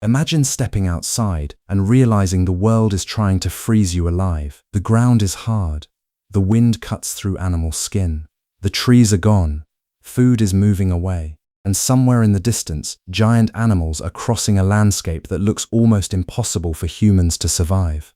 Imagine stepping outside and realizing the world is trying to freeze you alive. The ground is hard. The wind cuts through animal skin. The trees are gone. Food is moving away. And somewhere in the distance, giant animals are crossing a landscape that looks almost impossible for humans to survive.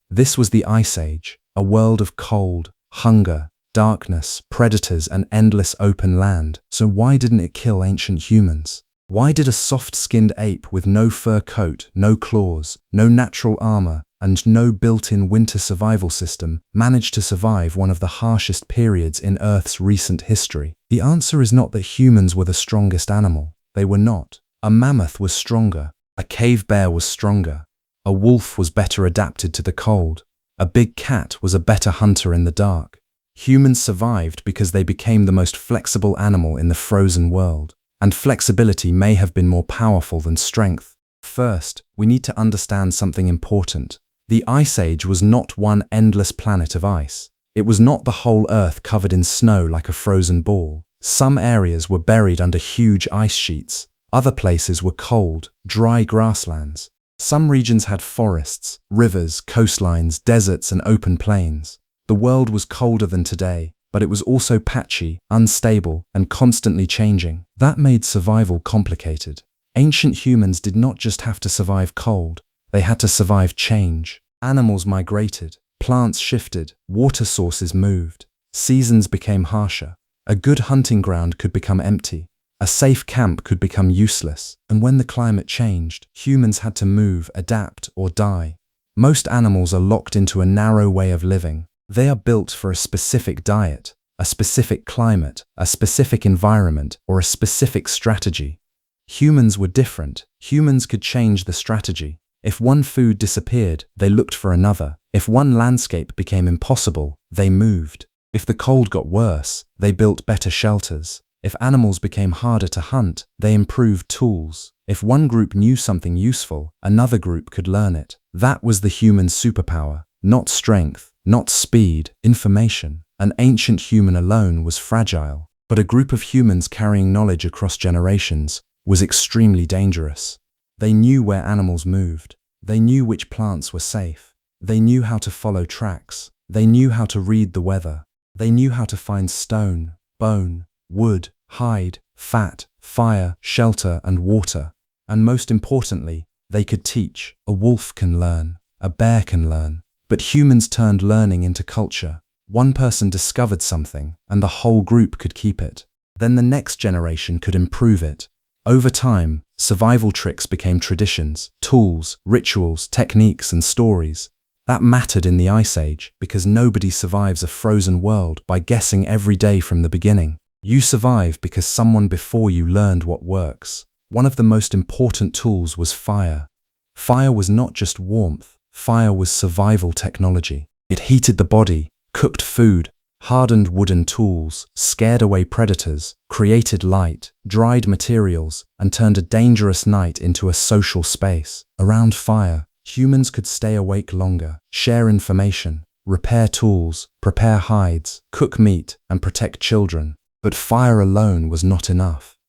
This was the Ice Age, a world of cold, hunger, darkness, predators, and endless open land. So why didn't it kill ancient humans? Why did a soft-skinned ape with no fur coat, no claws, no natural armor, and no built-in winter survival system manage to survive one of the harshest periods in Earth's recent history? The answer is not that humans were the strongest animal. They were not. A mammoth was stronger. A cave bear was stronger. A wolf was better adapted to the cold. A big cat was a better hunter in the dark. Humans survived because they became the most flexible animal in the frozen world. And flexibility may have been more powerful than strength. First, we need to understand something important. The Ice Age was not one endless planet of ice. It was not the whole Earth covered in snow like a frozen ball. Some areas were buried under huge ice sheets. Other places were cold, dry grasslands. Some regions had forests, rivers, coastlines, deserts, and open plains. The world was colder than today, but it was also patchy, unstable, and constantly changing. That made survival complicated. Ancient humans did not just have to survive cold, they had to survive change. Animals migrated, plants shifted, water sources moved, seasons became harsher. A good hunting ground could become empty. A safe camp could become useless. And when the climate changed, humans had to move, adapt, or die. Most animals are locked into a narrow way of living. They are built for a specific diet, a specific climate, a specific environment, or a specific strategy. Humans were different. Humans could change the strategy. If one food disappeared, they looked for another. If one landscape became impossible, they moved. If the cold got worse, they built better shelters. If animals became harder to hunt, they improved tools. If one group knew something useful, another group could learn it. That was the human superpower, not strength, not speed, information. An ancient human alone was fragile, but a group of humans carrying knowledge across generations was extremely dangerous. They knew where animals moved. They knew which plants were safe. They knew how to follow tracks. They knew how to read the weather. They knew how to find stone, bone, wood, hide, fat, fire, shelter, and water. And most importantly, they could teach. A wolf can learn. A bear can learn. But humans turned learning into culture. One person discovered something, and the whole group could keep it. Then the next generation could improve it. Over time, survival tricks became traditions, tools, rituals, techniques, and stories. That mattered in the Ice Age because nobody survives a frozen world by guessing every day from the beginning. You survive because someone before you learned what works. One of the most important tools was fire. Fire was not just warmth. Fire was survival technology. It heated the body, cooked food, hardened wooden tools, scared away predators, created light, dried materials, and turned a dangerous night into a social space. Around fire, humans could stay awake longer, share information, repair tools, prepare hides, cook meat, and protect children. But fire alone was not enough.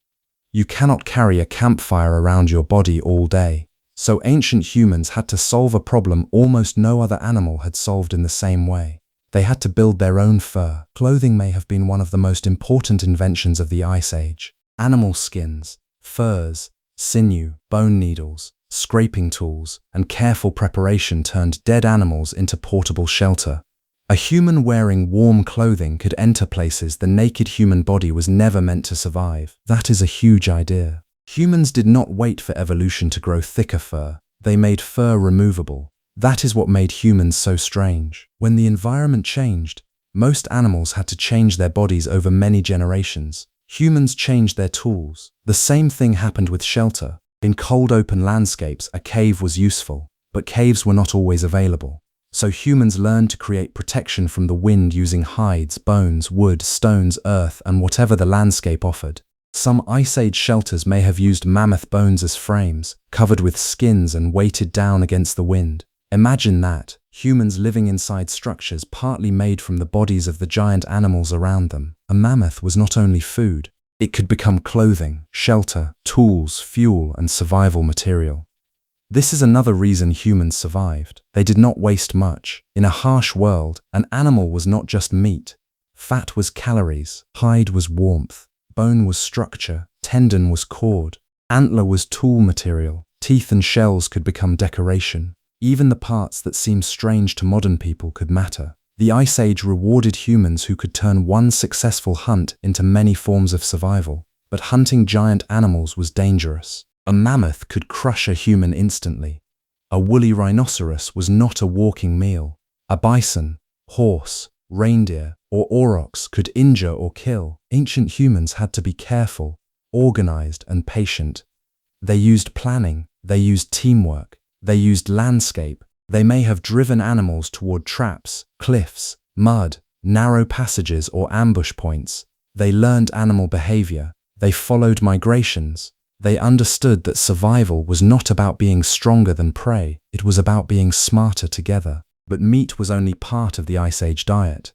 You cannot carry a campfire around your body all day. So ancient humans had to solve a problem almost no other animal had solved in the same way. They had to build their own fur. Clothing may have been one of the most important inventions of the Ice Age. Animal skins, furs, sinew, bone needles, scraping tools, and careful preparation turned dead animals into portable shelter. A human wearing warm clothing could enter places the naked human body was never meant to survive. That is a huge idea. Humans did not wait for evolution to grow thicker fur. They made fur removable. That is what made humans so strange. When the environment changed, most animals had to change their bodies over many generations. Humans changed their tools. The same thing happened with shelter. In cold open landscapes, a cave was useful, but caves were not always available. So humans learned to create protection from the wind using hides, bones, wood, stones, earth, and whatever the landscape offered. Some Ice Age shelters may have used mammoth bones as frames, covered with skins and weighted down against the wind. Imagine that, humans living inside structures partly made from the bodies of the giant animals around them. A mammoth was not only food, it could become clothing, shelter, tools, fuel, and survival material. This is another reason humans survived. They did not waste much. In a harsh world, an animal was not just meat. Fat was calories, hide was warmth, bone was structure, tendon was cord, antler was tool material, teeth and shells could become decoration. Even the parts that seem strange to modern people could matter. The Ice Age rewarded humans who could turn one successful hunt into many forms of survival. But hunting giant animals was dangerous. A mammoth could crush a human instantly. A woolly rhinoceros was not a walking meal. A bison, horse, reindeer, or aurochs could injure or kill. Ancient humans had to be careful, organized, and patient. They used planning, they used teamwork, they used landscape. They may have driven animals toward traps, cliffs, mud, narrow passages, or ambush points. They learned animal behavior. They followed migrations. They understood that survival was not about being stronger than prey, it was about being smarter together. But meat was only part of the Ice Age diet.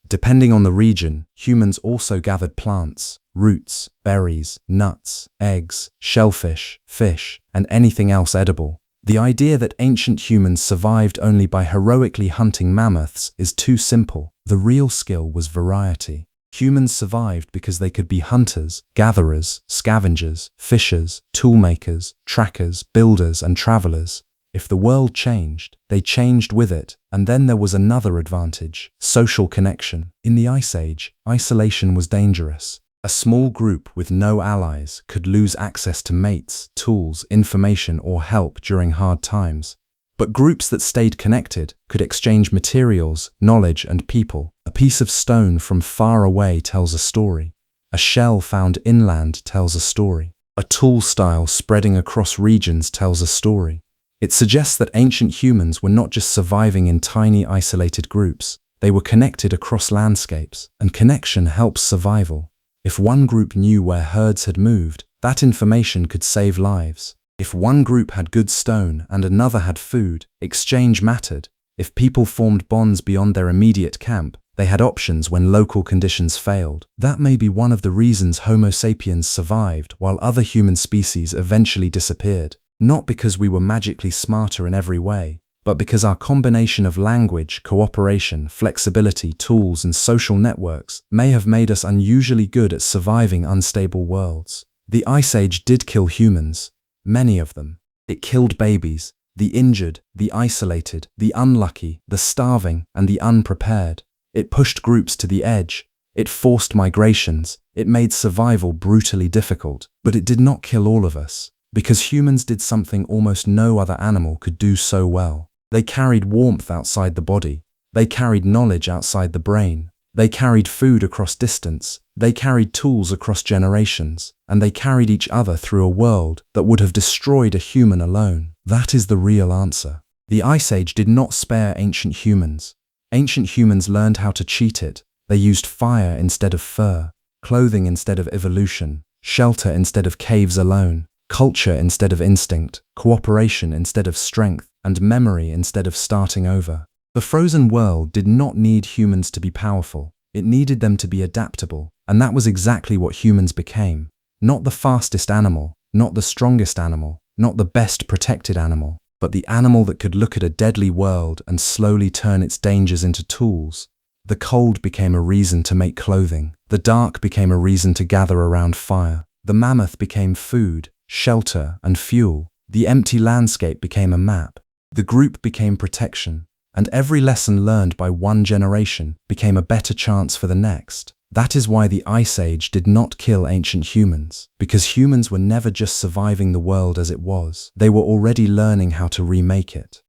Depending on the region, humans also gathered plants, roots, berries, nuts, eggs, shellfish, fish, and anything else edible. The idea that ancient humans survived only by heroically hunting mammoths is too simple. The real skill was variety. Humans survived because they could be hunters, gatherers, scavengers, fishers, toolmakers, trackers, builders, and travelers. If the world changed, they changed with it. And then there was another advantage: social connection. In the Ice Age, isolation was dangerous. A small group with no allies could lose access to mates, tools, information, or help during hard times. But groups that stayed connected could exchange materials, knowledge, and people. A piece of stone from far away tells a story. A shell found inland tells a story. A tool style spreading across regions tells a story. It suggests that ancient humans were not just surviving in tiny, isolated groups. They were connected across landscapes, and connection helps survival. If one group knew where herds had moved, that information could save lives. If one group had good stone and another had food, exchange mattered. If people formed bonds beyond their immediate camp, they had options when local conditions failed. That may be one of the reasons Homo sapiens survived while other human species eventually disappeared. Not because we were magically smarter in every way, but because our combination of language, cooperation, flexibility, tools, and social networks may have made us unusually good at surviving unstable worlds. The Ice Age did kill humans. Many of them. It killed babies, the injured, the isolated, the unlucky, the starving, and the unprepared. It pushed groups to the edge. It forced migrations. It made survival brutally difficult. But it did not kill all of us, because humans did something almost no other animal could do so well. They carried warmth outside the body. They carried knowledge outside the brain. They carried food across distance. They carried tools across generations. And they carried each other through a world that would have destroyed a human alone. That is the real answer. The Ice Age did not spare ancient humans. Ancient humans learned how to cheat it. They used fire instead of fur, clothing instead of evolution, shelter instead of caves alone, culture instead of instinct, cooperation instead of strength, and memory instead of starting over. The frozen world did not need humans to be powerful. It needed them to be adaptable. And that was exactly what humans became. Not the fastest animal, not the strongest animal, not the best protected animal, but the animal that could look at a deadly world and slowly turn its dangers into tools. The cold became a reason to make clothing. The dark became a reason to gather around fire. The mammoth became food, shelter, and fuel. The empty landscape became a map. The group became protection. And every lesson learned by one generation became a better chance for the next. That is why the Ice Age did not kill ancient humans, because humans were never just surviving the world as it was. They were already learning how to remake it.